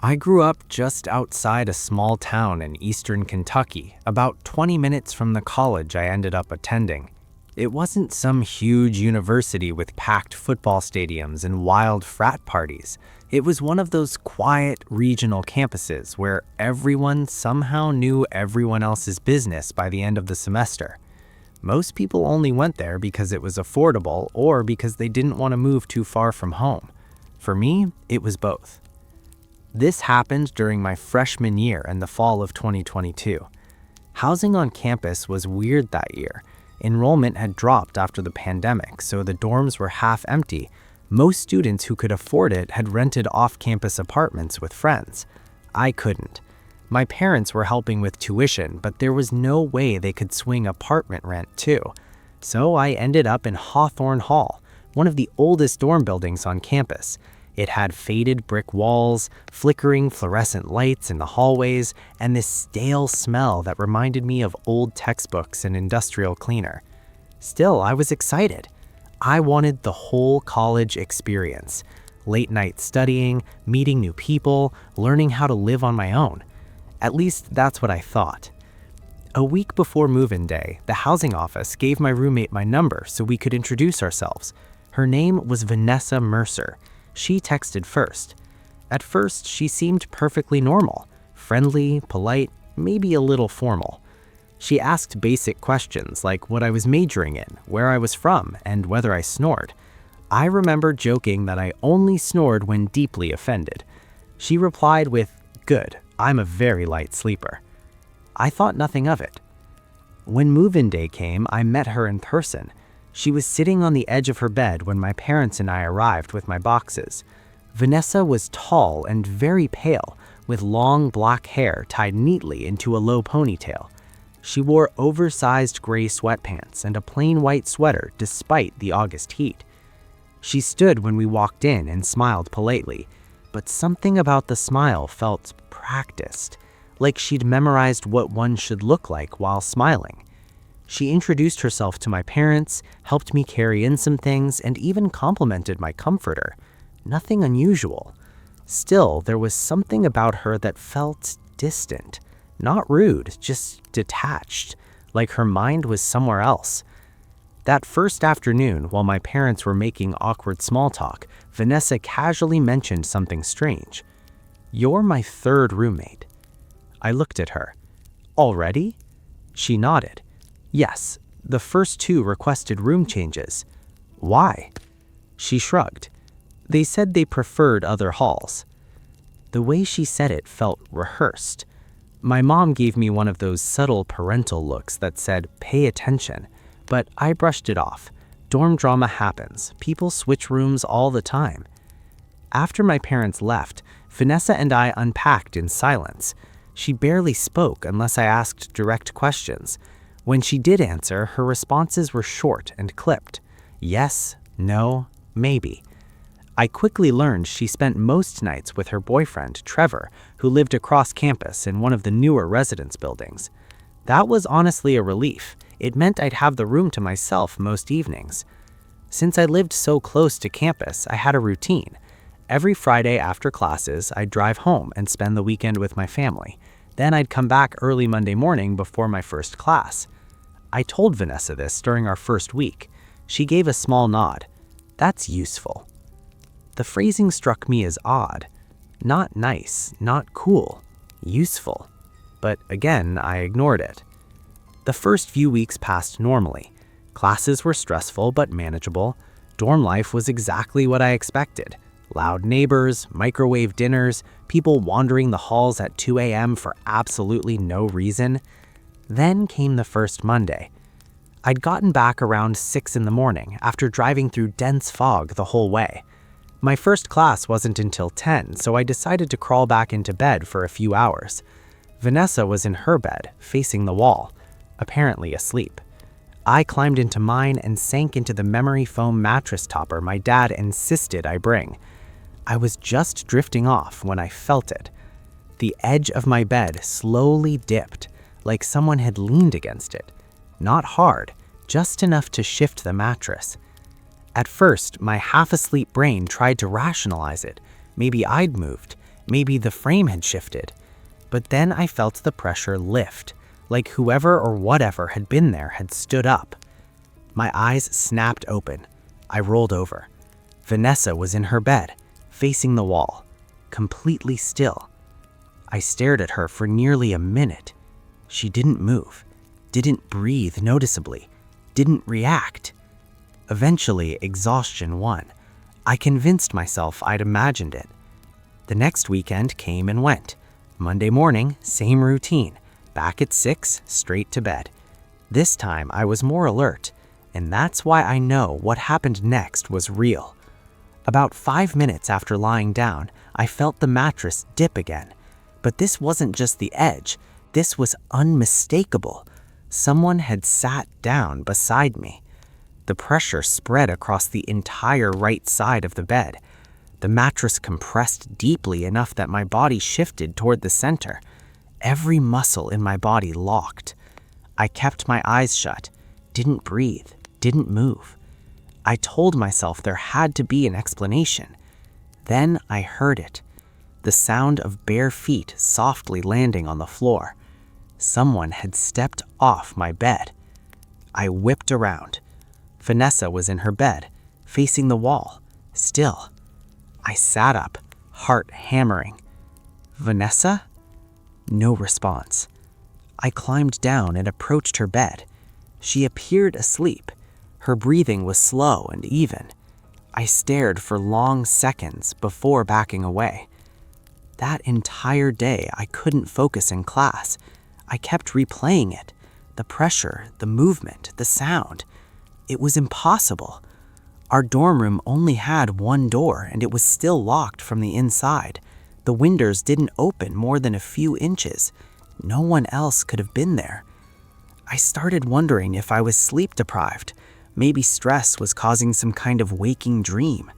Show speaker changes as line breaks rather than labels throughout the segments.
I grew up just outside a small town in eastern Kentucky, about 20 minutes from the college I ended up attending. It wasn't some huge university with packed football stadiums and wild frat parties. It was one of those quiet regional campuses where everyone somehow knew everyone else's business by the end of the semester. Most people only went there because it was affordable or because they didn't want to move too far from home. For me, it was both. This happened during my freshman year in the fall of 2022. Housing on campus was weird that year. Enrollment had dropped after the pandemic, so the dorms were half empty. Most students who could afford it had rented off-campus apartments with friends. I couldn't. My parents were helping with tuition, but there was no way they could swing apartment rent too. So I ended up in Hawthorne Hall, one of the oldest dorm buildings on campus. It had faded brick walls, flickering fluorescent lights in the hallways, and this stale smell that reminded me of old textbooks and industrial cleaner. Still, I was excited. I wanted the whole college experience. Late night studying, meeting new people, learning how to live on my own. At least that's what I thought. A week before move-in day, the housing office gave my roommate my number so we could introduce ourselves. Her name was Vanessa Mercer. She texted first. At first, she seemed perfectly normal, friendly, polite, maybe a little formal. She asked basic questions like what I was majoring in, where I was from, and whether I snored. I remember joking that I only snored when deeply offended. She replied with, "Good, I'm a very light sleeper." I thought nothing of it. When move-in day came, I met her in person. She was sitting on the edge of her bed when my parents and I arrived with my boxes. Vanessa was tall and very pale, with long black hair tied neatly into a low ponytail. She wore oversized gray sweatpants and a plain white sweater despite the August heat. She stood when we walked in and smiled politely, but something about the smile felt practiced, like she'd memorized what one should look like while smiling. She introduced herself to my parents, helped me carry in some things, and even complimented my comforter. Nothing unusual. Still, there was something about her that felt distant. Not rude, just detached, like her mind was somewhere else. That first afternoon, while my parents were making awkward small talk, Vanessa casually mentioned something strange. "You're my third roommate." I looked at her. "Already?" She nodded. "Yes, the first two requested room changes." "Why?" She shrugged. "They said they preferred other halls." The way she said it felt rehearsed. My mom gave me one of those subtle parental looks that said, "Pay attention," but I brushed it off. Dorm drama happens. People switch rooms all the time. After my parents left, Vanessa and I unpacked in silence. She barely spoke unless I asked direct questions. When she did answer, her responses were short and clipped. Yes, no, maybe. I quickly learned she spent most nights with her boyfriend, Trevor, who lived across campus in one of the newer residence buildings. That was honestly a relief. It meant I'd have the room to myself most evenings. Since I lived so close to campus, I had a routine. Every Friday after classes, I'd drive home and spend the weekend with my family. Then I'd come back early Monday morning before my first class. I told Vanessa this during our first week. She gave a small nod. That's useful. The phrasing struck me as odd. Not nice, not cool, useful. But again, I ignored it. The first few weeks passed normally. Classes were stressful but manageable. Dorm life was exactly what I expected. Loud neighbors, microwave dinners, people wandering the halls at 2 a.m. for absolutely no reason. Then came the first Monday. I'd gotten back around 6 in the morning after driving through dense fog the whole way. My first class wasn't until 10, so I decided to crawl back into bed for a few hours. Vanessa was in her bed, facing the wall, apparently asleep. I climbed into mine and sank into the memory foam mattress topper my dad insisted I bring. I was just drifting off when I felt it. The edge of my bed slowly dipped, like someone had leaned against it. Not hard, just enough to shift the mattress. At first, my half-asleep brain tried to rationalize it. Maybe I'd moved. Maybe the frame had shifted. But then I felt the pressure lift, like whoever or whatever had been there had stood up. My eyes snapped open. I rolled over. Vanessa was in her bed, facing the wall, completely still. I stared at her for nearly a minute. She didn't move, didn't breathe noticeably, didn't react. Eventually, exhaustion won. I convinced myself I'd imagined it. The next weekend came and went. Monday morning, same routine. Back at 6, straight to bed. This time, I was more alert, and that's why I know what happened next was real. About 5 minutes after lying down, I felt the mattress dip again. But this wasn't just the edge. This was unmistakable. Someone had sat down beside me. The pressure spread across the entire right side of the bed. The mattress compressed deeply enough that my body shifted toward the center. Every muscle in my body locked. I kept my eyes shut, didn't breathe, didn't move. I told myself there had to be an explanation. Then I heard it. The sound of bare feet softly landing on the floor. Someone had stepped off my bed. I whipped around. Vanessa was in her bed, facing the wall, still. I sat up, heart hammering. Vanessa? No response. I climbed down and approached her bed. She appeared asleep. Her breathing was slow and even. I stared for long seconds before backing away. That entire day, I couldn't focus in class. I kept replaying it. The pressure, the movement, the sound. It was impossible. Our dorm room only had one door, and it was still locked from the inside. The windows didn't open more than a few inches. No one else could have been there. I started wondering if I was sleep deprived. Maybe stress was causing some kind of waking dream.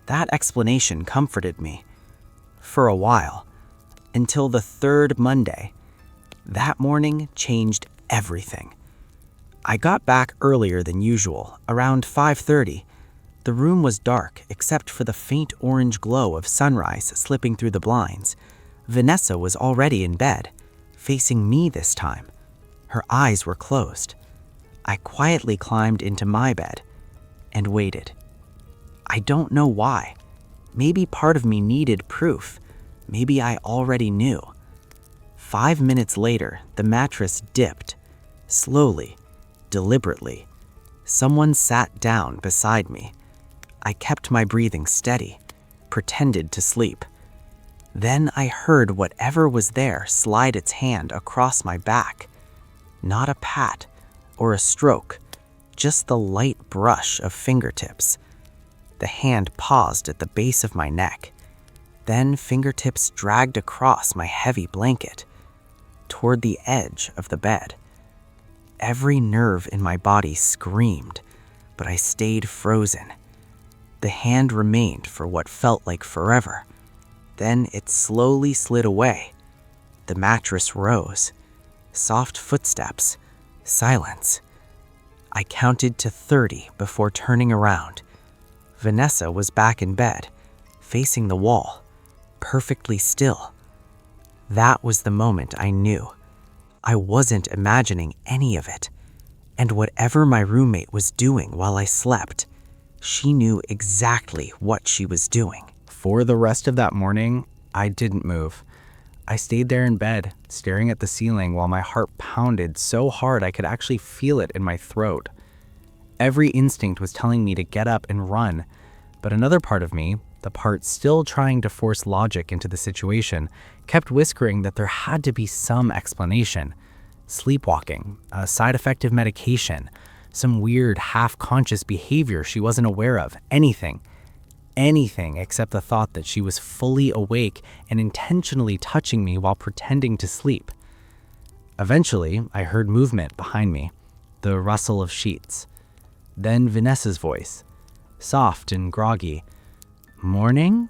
That explanation comforted me. For a while, until the third Monday. That morning changed everything. I got back earlier than usual, around 5:30. The room was dark except for the faint orange glow of sunrise slipping through the blinds. Vanessa was already in bed, facing me this time. Her eyes were closed. I quietly climbed into my bed and waited. I don't know why. Maybe part of me needed proof. Maybe I already knew. 5 minutes later, the mattress dipped. Slowly, deliberately. Someone sat down beside me. I kept my breathing steady, pretended to sleep. Then I heard whatever was there slide its hand across my back. Not a pat or a stroke, just the light brush of fingertips. The hand paused at the base of my neck. Then fingertips dragged across my heavy blanket, toward the edge of the bed. Every nerve in my body screamed, but I stayed frozen. The hand remained for what felt like forever. Then it slowly slid away. The mattress rose. Soft footsteps. Silence. I counted to 30 before turning around. Vanessa was back in bed, facing the wall, perfectly still. That was the moment I knew. I wasn't imagining any of it. And whatever my roommate was doing while I slept, she knew exactly what she was doing. For the rest of that morning, I didn't move. I stayed there in bed, staring at the ceiling while my heart pounded so hard I could actually feel it in my throat. Every instinct was telling me to get up and run, but another part of me, the part still trying to force logic into the situation, kept whispering that there had to be some explanation. Sleepwalking, a side effect of medication, some weird half-conscious behavior she wasn't aware of, anything. Anything except the thought that she was fully awake and intentionally touching me while pretending to sleep. Eventually, I heard movement behind me, the rustle of sheets. Then Vanessa's voice, soft and groggy. "Morning?"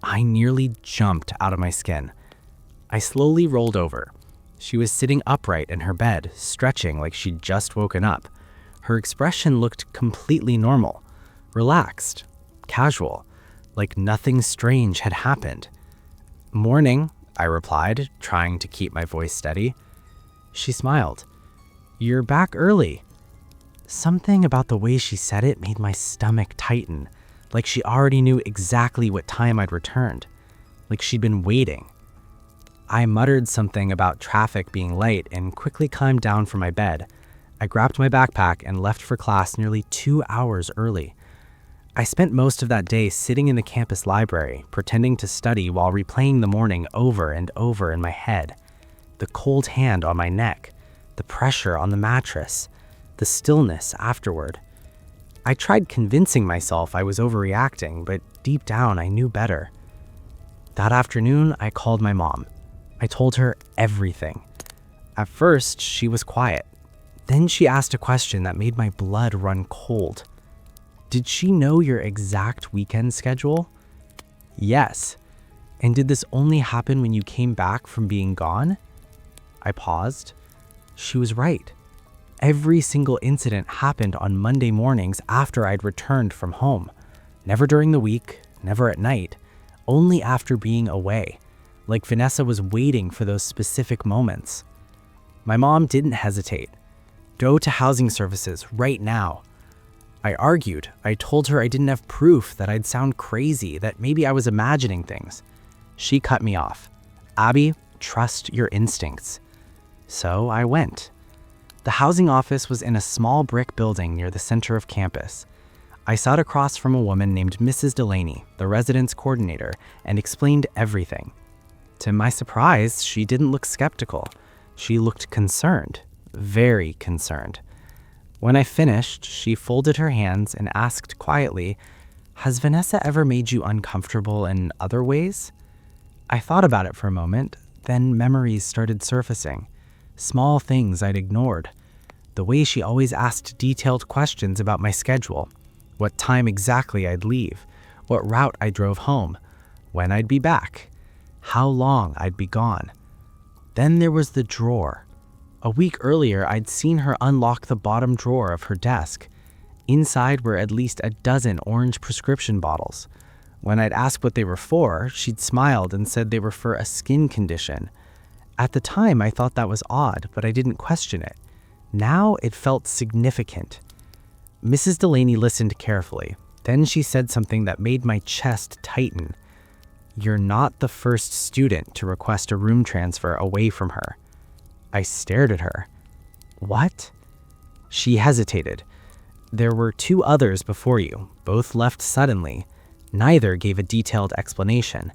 I nearly jumped out of my skin. I slowly rolled over. She was sitting upright in her bed, stretching like she'd just woken up. Her expression looked completely normal, relaxed, casual, like nothing strange had happened. "Morning," I replied, trying to keep my voice steady. She smiled. "You're back early." Something about the way she said it made my stomach tighten, like she already knew exactly what time I'd returned, like she'd been waiting. I muttered something about traffic being late and quickly climbed down from my bed. I grabbed my backpack and left for class nearly 2 hours early. I spent most of that day sitting in the campus library, pretending to study while replaying the morning over and over in my head. The cold hand on my neck, the pressure on the mattress, the stillness afterward. I tried convincing myself I was overreacting, but deep down I knew better. That afternoon, I called my mom. I told her everything. At first, she was quiet. Then she asked a question that made my blood run cold. "Did she know your exact weekend schedule?" "Yes." "And did this only happen when you came back from being gone?" I paused. She was right. Every single incident happened on Monday mornings after I'd returned from home. Never during the week, never at night, only after being away, like Vanessa was waiting for those specific moments. My mom didn't hesitate. "Go to housing services right now." I argued. I told her I didn't have proof, that I'd sound crazy, that maybe I was imagining things. She cut me off. "Abby, trust your instincts." So I went. The housing office was in a small brick building near the center of campus. I sat across from a woman named Mrs. Delaney, the residence coordinator, and explained everything. To my surprise, she didn't look skeptical. She looked concerned, very concerned. When I finished, she folded her hands and asked quietly, "Has Vanessa ever made you uncomfortable in other ways?" I thought about it for a moment, then memories started surfacing. Small things I'd ignored. The way she always asked detailed questions about my schedule, what time exactly I'd leave, what route I drove home, when I'd be back, how long I'd be gone. Then there was the drawer. A week earlier, I'd seen her unlock the bottom drawer of her desk. Inside were at least a dozen orange prescription bottles. When I'd asked what they were for, she'd smiled and said they were for a skin condition. At the time, I thought that was odd, but I didn't question it. Now it felt significant. Mrs. Delaney listened carefully. Then she said something that made my chest tighten. "You're not the first student to request a room transfer away from her." I stared at her. "What?" She hesitated. "There were 2 others before you. Both left suddenly. Neither gave a detailed explanation."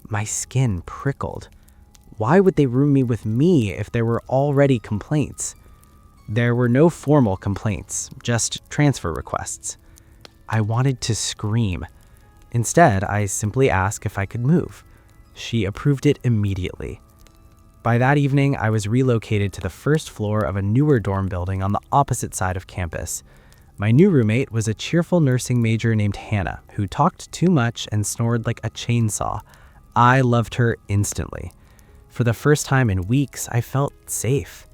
My skin prickled. Why would they room me with me if there were already complaints? There were no formal complaints, just transfer requests. I wanted to scream. Instead, I simply asked if I could move. She approved it immediately. By that evening, I was relocated to the first floor of a newer dorm building on the opposite side of campus. My new roommate was a cheerful nursing major named Hannah, who talked too much and snored like a chainsaw. I loved her instantly. For the first time in weeks, I felt safe.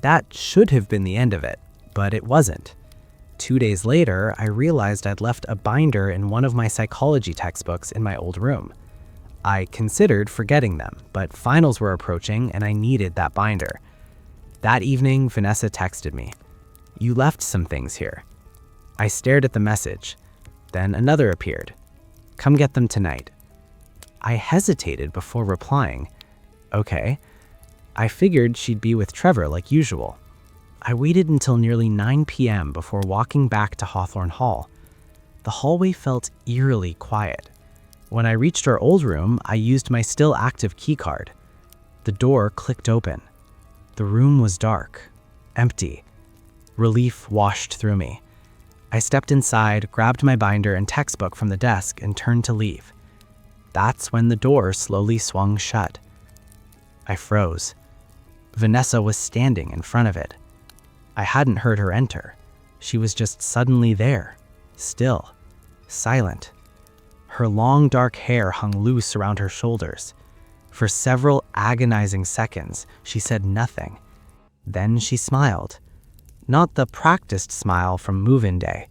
That should have been the end of it, but it wasn't. 2 days later, I realized I'd left a binder in one of my psychology textbooks in my old room. I considered forgetting them, but finals were approaching and I needed that binder. That evening, Vanessa texted me, "You left some things here." I stared at the message. Then another appeared. "Come get them tonight." I hesitated before replying. Okay. I figured she'd be with Trevor like usual. I waited until nearly 9 p.m. before walking back to Hawthorne Hall. The hallway felt eerily quiet. When I reached our old room, I used my still active keycard. The door clicked open. The room was dark, empty. Relief washed through me. I stepped inside, grabbed my binder and textbook from the desk, and turned to leave. That's when the door slowly swung shut. I froze. Vanessa was standing in front of it. I hadn't heard her enter. She was just suddenly there, still, silent. Her long dark hair hung loose around her shoulders. For several agonizing seconds, she said nothing. Then she smiled. Not the practiced smile from move-in day.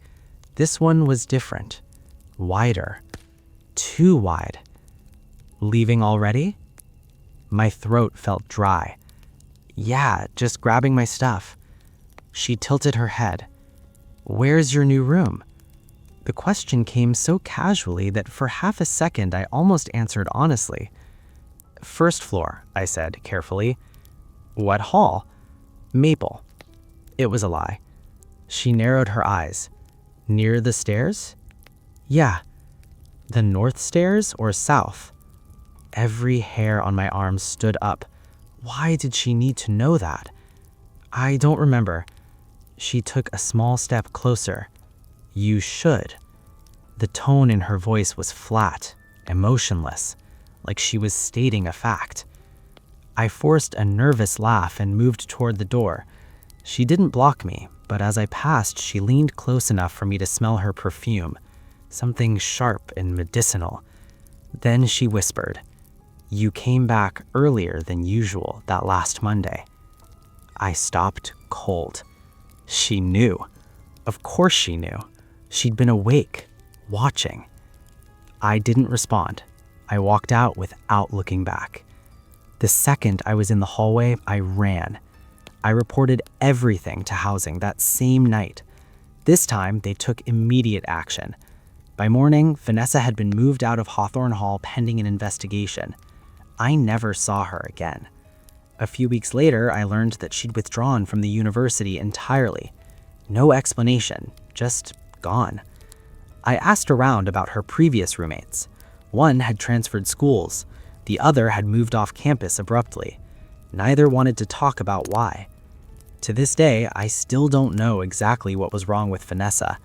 This one was different. Wider. Too wide. Leaving already? My throat felt dry. Yeah, just grabbing my stuff. She tilted her head. Where's your new room? The question came so casually that for half a second I almost answered honestly. First floor, I said carefully. What hall? Maple. It was a lie. She narrowed her eyes. Near the stairs? Yeah. The north stairs or south? Every hair on my arm stood up. Why did she need to know that? I don't remember. She took a small step closer. You should. The tone in her voice was flat, emotionless, like she was stating a fact. I forced a nervous laugh and moved toward the door. She didn't block me, but as I passed, she leaned close enough for me to smell her perfume, something sharp and medicinal. Then she whispered, You came back earlier than usual that last Monday. I stopped cold. She knew. Of course she knew. She'd been awake, watching. I didn't respond. I walked out without looking back. The second I was in the hallway, I ran. I reported everything to housing that same night. This time, they took immediate action. By morning, Vanessa had been moved out of Hawthorne Hall pending an investigation. I never saw her again. A few weeks later, I learned that she'd withdrawn from the university entirely. No explanation, just gone. I asked around about her previous roommates. One had transferred schools. The other had moved off campus abruptly. Neither wanted to talk about why. To this day, I still don't know exactly what was wrong with Vanessa.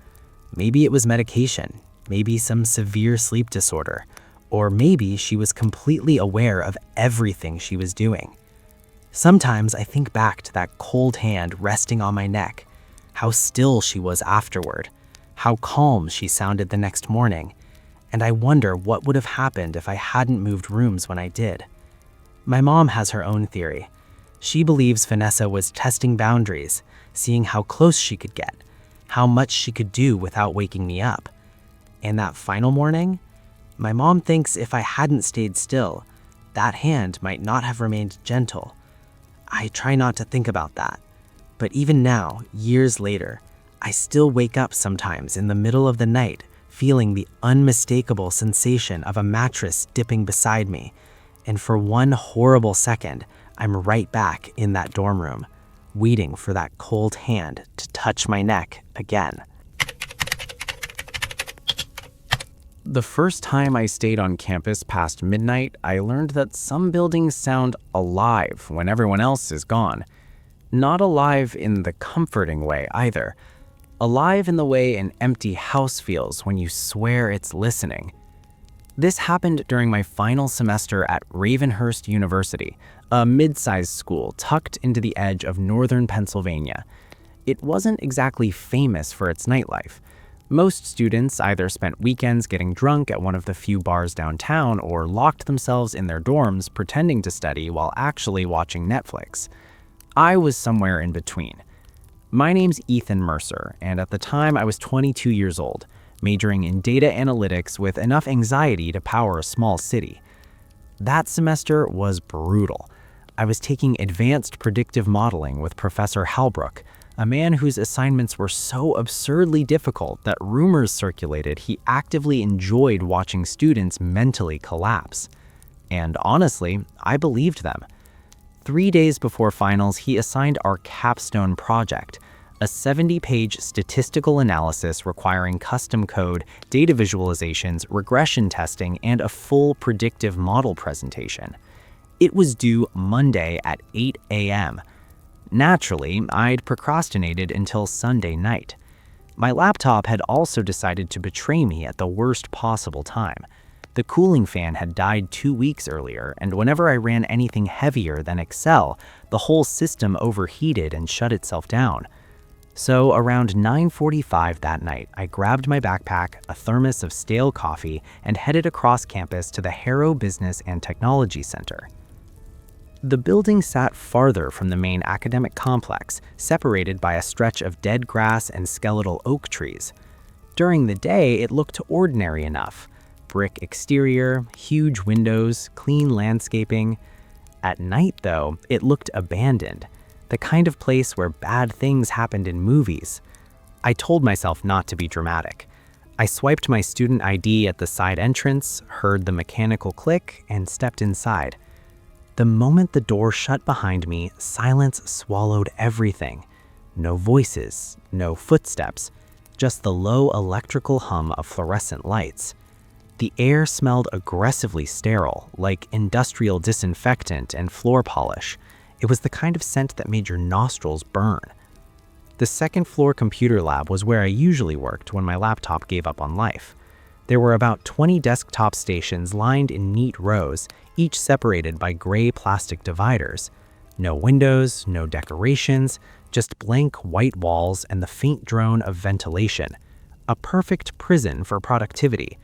Maybe it was medication, maybe some severe sleep disorder, or maybe she was completely aware of everything she was doing. Sometimes I think back to that cold hand resting on my neck, how still she was afterward, how calm she sounded the next morning, and I wonder what would have happened if I hadn't moved rooms when I did. My mom has her own theory. She believes Vanessa was testing boundaries, seeing how close she could get, how much she could do without waking me up. And that final morning, my mom thinks if I hadn't stayed still, that hand might not have remained gentle. I try not to think about that, but even now, years later, I still wake up sometimes in the middle of the night feeling the unmistakable sensation of a mattress dipping beside me, and for one horrible second, I'm right back in that dorm room, waiting for that cold hand to touch my neck again. The first time I stayed on campus past midnight, I learned that some buildings sound alive when everyone else is gone. Not alive in the comforting way either. Alive in the way an empty house feels when you swear it's listening. This happened during my final semester at Ravenhurst University, a mid-sized school tucked into the edge of northern Pennsylvania. It wasn't exactly famous for its nightlife. Most students either spent weekends getting drunk at one of the few bars downtown or locked themselves in their dorms pretending to study while actually watching Netflix. I was somewhere in between. My name's Ethan Mercer, and at the time I was 22 years old, majoring in data analytics with enough anxiety to power a small city. That semester was brutal. I was taking advanced predictive modeling with Professor Halbrook, a man whose assignments were so absurdly difficult that rumors circulated he actively enjoyed watching students mentally collapse. And honestly, I believed them. 3 days before finals, he assigned our capstone project, a 70-page statistical analysis requiring custom code, data visualizations, regression testing, and a full predictive model presentation. It was due Monday at 8 a.m. Naturally, I'd procrastinated until Sunday night. My laptop had also decided to betray me at the worst possible time. The cooling fan had died 2 weeks earlier, and whenever I ran anything heavier than Excel, the whole system overheated and shut itself down. So around 9:45 that night, I grabbed my backpack, a thermos of stale coffee, and headed across campus to the Harrow Business and Technology Center. The building sat farther from the main academic complex, separated by a stretch of dead grass and skeletal oak trees. During the day, it looked ordinary enough. brick exterior, huge windows, clean landscaping. At night, though, it looked abandoned, the kind of place where bad things happened in movies. I told myself not to be dramatic. I swiped my student ID at the side entrance, heard the mechanical click, and stepped inside. The moment the door shut behind me, silence swallowed everything. No voices, no footsteps, just the low electrical hum of fluorescent lights. The air smelled aggressively sterile, like industrial disinfectant and floor polish. It was the kind of scent that made your nostrils burn. The second floor computer lab was where I usually worked when my laptop gave up on life. There were about 20 desktop stations lined in neat rows, each separated by gray plastic dividers. No windows, no decorations, just blank white walls and the faint drone of ventilation. A perfect prison for productivity.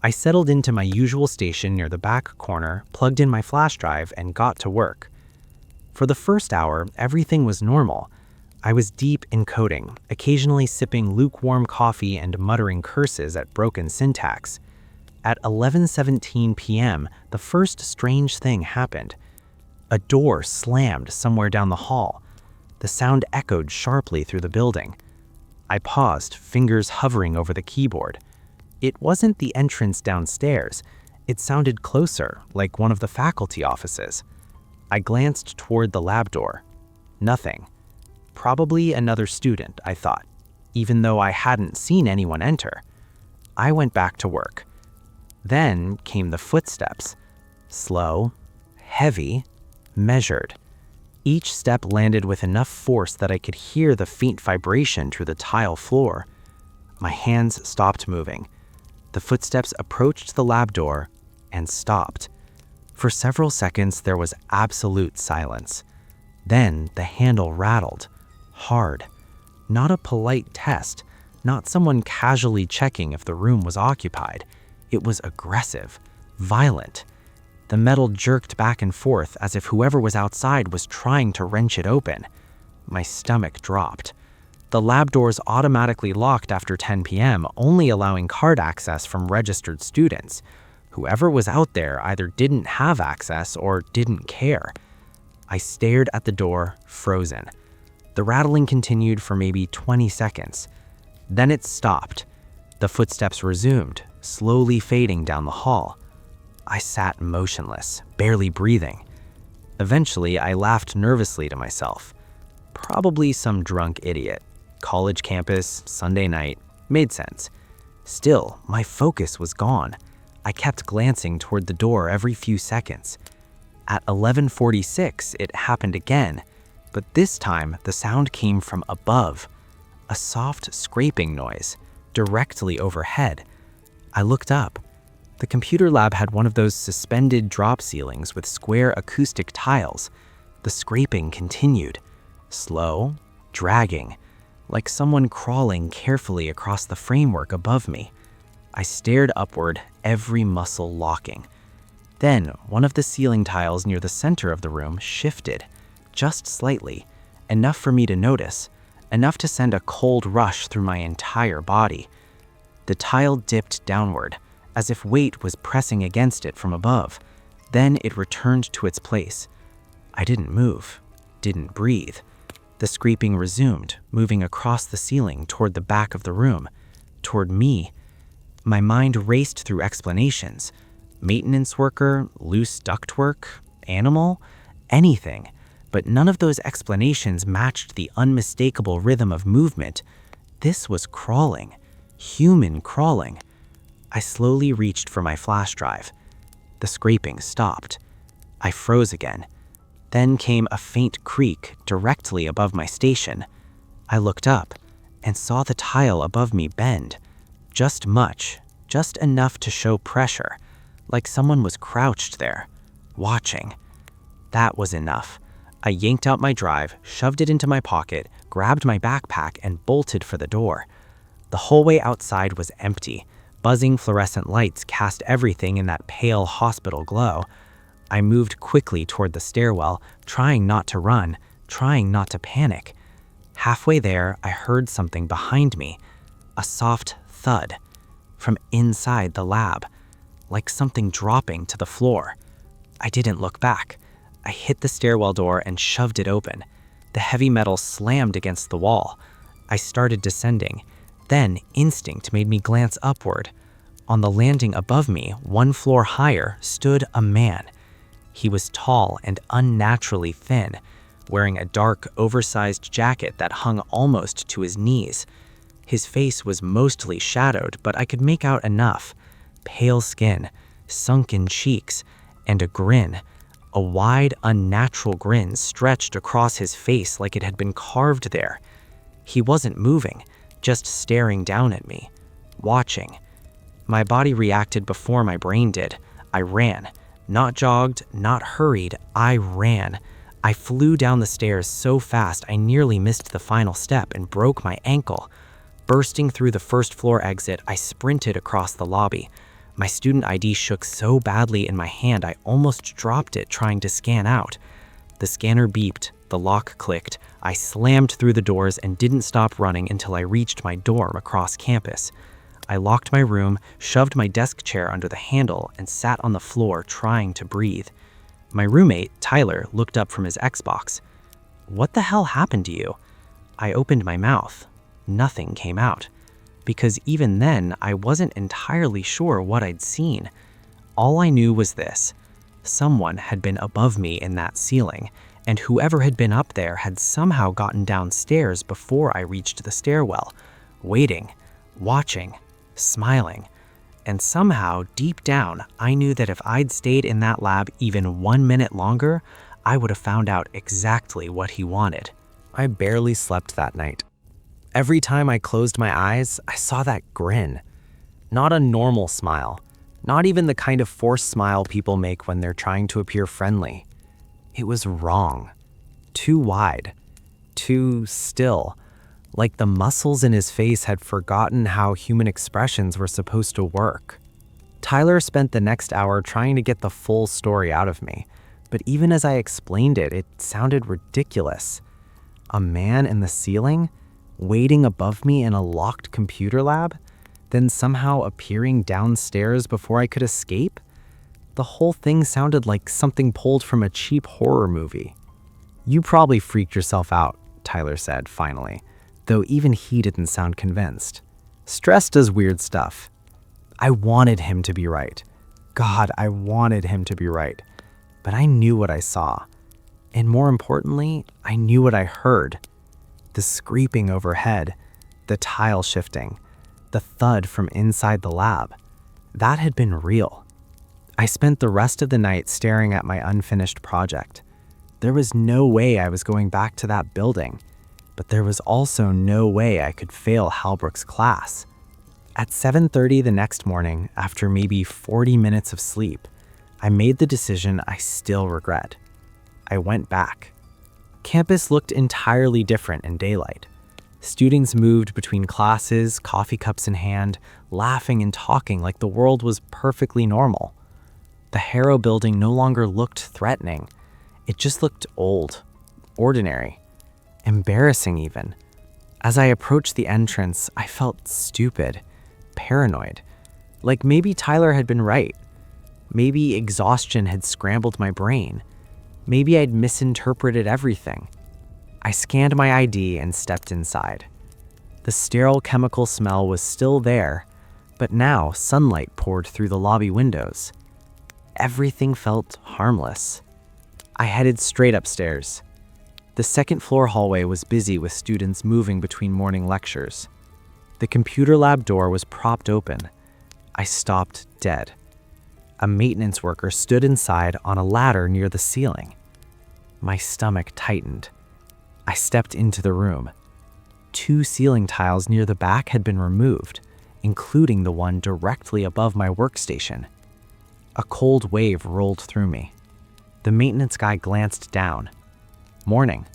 I settled into my usual station near the back corner, plugged in my flash drive, and got to work. For the first hour, everything was normal. I was deep in coding, occasionally sipping lukewarm coffee and muttering curses at broken syntax. At 11:17 p.m., the first strange thing happened. A door slammed somewhere down the hall. The sound echoed sharply through the building. I paused, fingers hovering over the keyboard. It wasn't the entrance downstairs. It sounded closer, like one of the faculty offices. I glanced toward the lab door. Nothing. Probably another student, I thought, even though I hadn't seen anyone enter. I went back to work. Then came the footsteps. Slow, heavy, measured. Each step landed with enough force that I could hear the faint vibration through the tile floor. My hands stopped moving. The footsteps approached the lab door and stopped. For several seconds, there was absolute silence. Then the handle rattled. Hard. Not a polite test, not someone casually checking if the room was occupied. It was aggressive, violent. The metal jerked back and forth as if whoever was outside was trying to wrench it open. My stomach dropped. The lab doors automatically locked after 10 p.m., only allowing card access from registered students. Whoever was out there either didn't have access or didn't care. I stared at the door, frozen. The rattling continued for maybe 20 seconds. Then it stopped. The footsteps resumed, slowly fading down the hall. I sat motionless, barely breathing. Eventually, I laughed nervously to myself. Probably some drunk idiot. College campus, Sunday night, made sense. Still, my focus was gone. I kept glancing toward the door every few seconds. At 11:46, it happened again, but this time the sound came from above. A soft scraping noise, directly overhead. I looked up. The computer lab had one of those suspended drop ceilings with square acoustic tiles. The scraping continued, slow, dragging, like someone crawling carefully across the framework above me. I stared upward, every muscle locking. Then, one of the ceiling tiles near the center of the room shifted, just slightly, enough for me to notice, enough to send a cold rush through my entire body. The tile dipped downward, as if weight was pressing against it from above. Then it returned to its place. I didn't move, didn't breathe. The scraping resumed, moving across the ceiling toward the back of the room, toward me. My mind raced through explanations. Maintenance worker, loose ductwork, animal, anything. But none of those explanations matched the unmistakable rhythm of movement. This was crawling, human crawling. I slowly reached for my flash drive. The scraping stopped. I froze again. Then came a faint creak directly above my station. I looked up and saw the tile above me bend. Just much, just enough to show pressure, like someone was crouched there, watching. That was enough. I yanked out my drive, shoved it into my pocket, grabbed my backpack, and bolted for the door. The hallway outside was empty. Buzzing fluorescent lights cast everything in that pale hospital glow. I moved quickly toward the stairwell, trying not to run, trying not to panic. Halfway there, I heard something behind me. A soft thud. From inside the lab. like something dropping to the floor. I didn't look back. I hit the stairwell door and shoved it open. The heavy metal slammed against the wall. I started descending. Then, instinct made me glance upward. On the landing above me, 1 floor higher, stood a man. He was tall and unnaturally thin, wearing a dark, oversized jacket that hung almost to his knees. His face was mostly shadowed, but I could make out enough. Pale skin, sunken cheeks, and a grin. A wide, unnatural grin stretched across his face like it had been carved there. He wasn't moving, just staring down at me, watching. My body reacted before my brain did. I ran. Not jogged, not hurried, I ran. I flew down the stairs so fast I nearly missed the final step and broke my ankle. Bursting through the first floor exit, I sprinted across the lobby. My student ID shook so badly in my hand I almost dropped it trying to scan out. The scanner beeped, the lock clicked. I slammed through the doors and didn't stop running until I reached my dorm across campus. I locked my room, shoved my desk chair under the handle, and sat on the floor trying to breathe. My roommate, Tyler, looked up from his Xbox. "What the hell happened to you?" I opened my mouth. Nothing came out. Because even then, I wasn't entirely sure what I'd seen. All I knew was this. Someone had been above me in that ceiling, and whoever had been up there had somehow gotten downstairs before I reached the stairwell, waiting, watching, smiling. And somehow, deep down, I knew that if I'd stayed in that lab even 1 minute longer, I would have found out exactly what he wanted. I barely slept that night. Every time I closed my eyes, I saw that grin. Not a normal smile. Not even the kind of forced smile people make when they're trying to appear friendly. It was wrong. Too wide. Too still. Like the muscles in his face had forgotten how human expressions were supposed to work. Tyler spent the next hour trying to get the full story out of me, but even as I explained it, it sounded ridiculous. A man in the ceiling, waiting above me in a locked computer lab, then somehow appearing downstairs before I could escape? The whole thing sounded like something pulled from a cheap horror movie. "You probably freaked yourself out," Tyler said finally, though even he didn't sound convinced. "Stress does weird stuff." I wanted him to be right. God, I wanted him to be right. But I knew what I saw. And more importantly, I knew what I heard. The scraping overhead, the tile shifting, the thud from inside the lab. That had been real. I spent the rest of the night staring at my unfinished project. There was no way I was going back to that building, but there was also no way I could fail Halbrook's class. At 7:30 the next morning, after maybe 40 minutes of sleep, I made the decision I still regret. I went back. Campus looked entirely different in daylight. Students moved between classes, coffee cups in hand, laughing and talking like the world was perfectly normal. The Harrow building no longer looked threatening. It just looked old, ordinary, embarrassing even. As I approached the entrance, I felt stupid, paranoid. Like maybe Tyler had been right. Maybe exhaustion had scrambled my brain. Maybe I'd misinterpreted everything. I scanned my ID and stepped inside. The sterile chemical smell was still there, but now sunlight poured through the lobby windows. Everything felt harmless. I headed straight upstairs. The second-floor hallway was busy with students moving between morning lectures. The computer lab door was propped open. I stopped dead. A maintenance worker stood inside on a ladder near the ceiling. My stomach tightened. I stepped into the room. 2 ceiling tiles near the back had been removed, including the one directly above my workstation. A cold wave rolled through me. The maintenance guy glanced down. "Morning.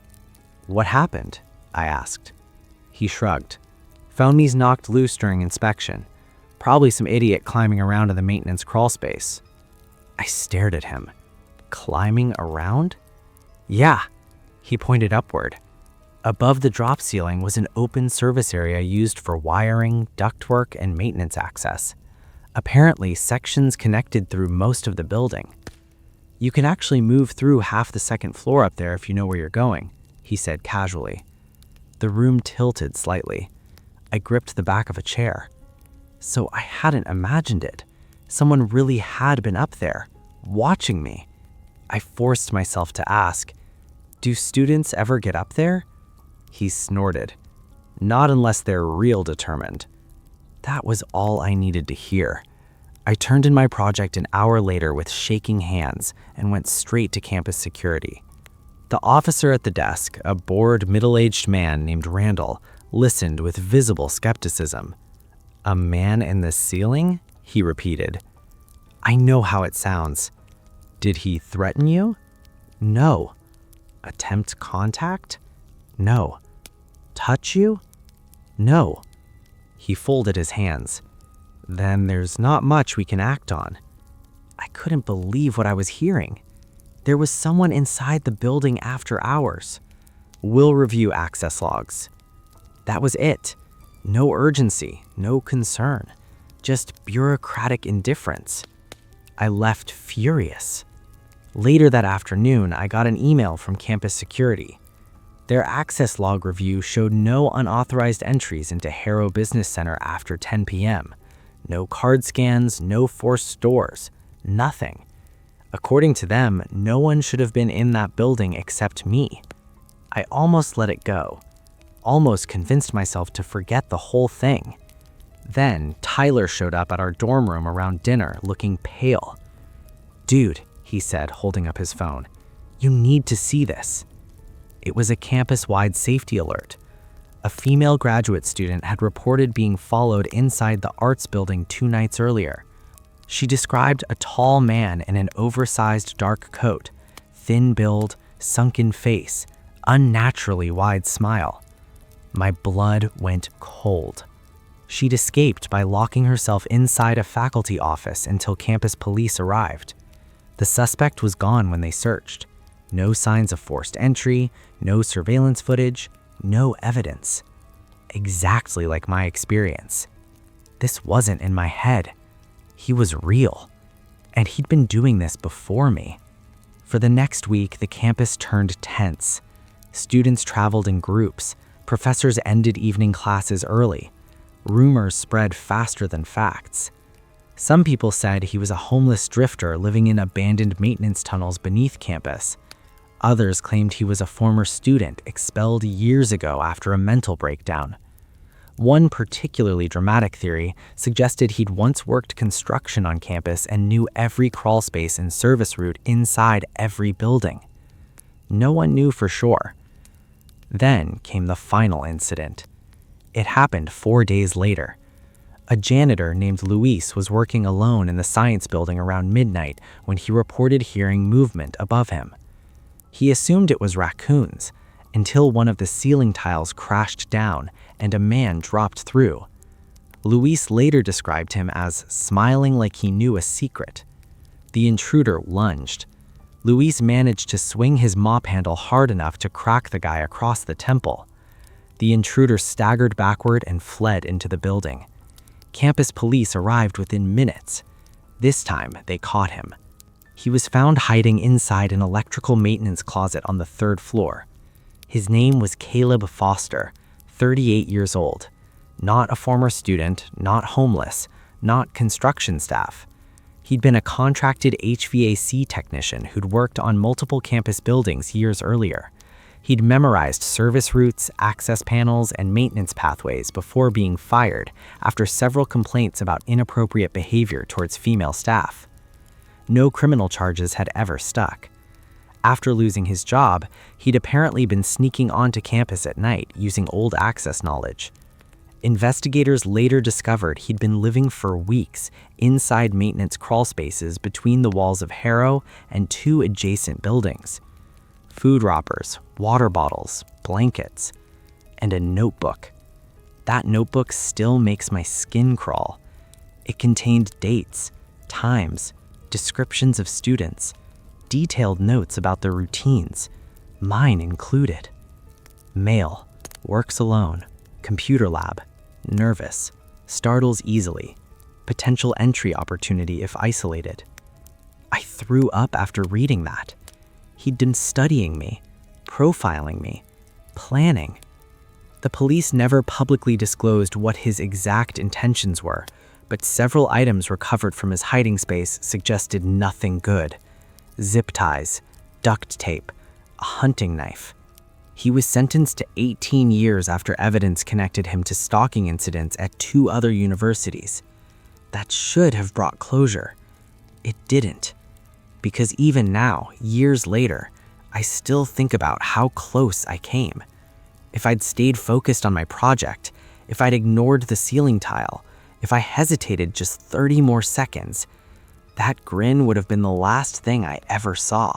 What happened?" I asked. He shrugged. "Found these knocked loose during inspection. Probably some idiot climbing around in the maintenance crawl space." I stared at him. Climbing around? "Yeah." He pointed upward. Above the drop ceiling was an open service area used for wiring, ductwork, and maintenance access. Apparently, sections connected through most of the building. "You can actually move through half the second floor up there if you know where you're going," he said casually. The room tilted slightly. I gripped the back of a chair. So I hadn't imagined it. Someone really had been up there, watching me. I forced myself to ask, "Do students ever get up there?" He snorted. "Not unless they're real determined." That was all I needed to hear. I turned in my project an hour later with shaking hands and went straight to campus security. The officer at the desk, a bored, middle-aged man named Randall, listened with visible skepticism. "A man in the ceiling?" he repeated. "I know how it sounds." "Did he threaten you?" "No." "Attempt contact?" "No." "Touch you?" "No." He folded his hands. "Then there's not much we can act on." I couldn't believe what I was hearing. There was someone inside the building after hours. "We'll review access logs." That was it. No urgency, no concern, just bureaucratic indifference. I left furious. Later that afternoon, I got an email from campus security. Their access log review showed no unauthorized entries into Harrow Business Center after 10 p.m. No card scans, no forced doors, nothing. According to them, no one should have been in that building except me. I almost let it go. Almost convinced myself to forget the whole thing. Then Tyler showed up at our dorm room around dinner, looking pale. "Dude," he said, holding up his phone, "you need to see this." It was a campus-wide safety alert. A female graduate student had reported being followed inside the arts building 2 nights earlier. She described a tall man in an oversized dark coat, thin build, sunken face, unnaturally wide smile. My blood went cold. She'd escaped by locking herself inside a faculty office until campus police arrived. The suspect was gone when they searched. No signs of forced entry, no surveillance footage, no evidence. Exactly like my experience. This wasn't in my head. He was real. And he'd been doing this before me. For the next week, the campus turned tense. Students traveled in groups. Professors ended evening classes early. Rumors spread faster than facts. Some people said he was a homeless drifter living in abandoned maintenance tunnels beneath campus. Others claimed he was a former student expelled years ago after a mental breakdown. One particularly dramatic theory suggested he'd once worked construction on campus and knew every crawlspace and service route inside every building. No one knew for sure. Then came the final incident. It happened 4 days later. A janitor named Luis was working alone in the science building around midnight when he reported hearing movement above him. He assumed it was raccoons until one of the ceiling tiles crashed down and a man dropped through. Luis later described him as smiling like he knew a secret. The intruder lunged. Luis managed to swing his mop handle hard enough to crack the guy across the temple. The intruder staggered backward and fled into the building. Campus police arrived within minutes. This time, they caught him. He was found hiding inside an electrical maintenance closet on the 3rd floor. His name was Caleb Foster, 38 years old. Not a former student, not homeless, not construction staff. He'd been a contracted HVAC technician who'd worked on multiple campus buildings years earlier. He'd memorized service routes, access panels, and maintenance pathways before being fired after several complaints about inappropriate behavior towards female staff. No criminal charges had ever stuck. After losing his job, he'd apparently been sneaking onto campus at night using old access knowledge. Investigators later discovered he'd been living for weeks inside maintenance crawlspaces between the walls of Harrow and 2 adjacent buildings. Food wrappers, water bottles, blankets, and a notebook. That notebook still makes my skin crawl. It contained dates, times, descriptions of students, detailed notes about their routines, mine included. Male, works alone, computer lab, nervous, startles easily.
potential entry opportunity if isolated. I threw up after reading that. He'd been studying me, profiling me, planning. The police never publicly disclosed what his exact intentions were, but several items recovered from his hiding space suggested nothing good. Zip ties, duct tape, a hunting knife. He was sentenced to 18 years after evidence connected him to stalking incidents at 2 other universities. That should have brought closure. It didn't. Because even now, years later, I still think about how close I came. If I'd stayed focused on my project, if I'd ignored the ceiling tile, if I hesitated just 30 more seconds, that grin would have been the last thing I ever saw.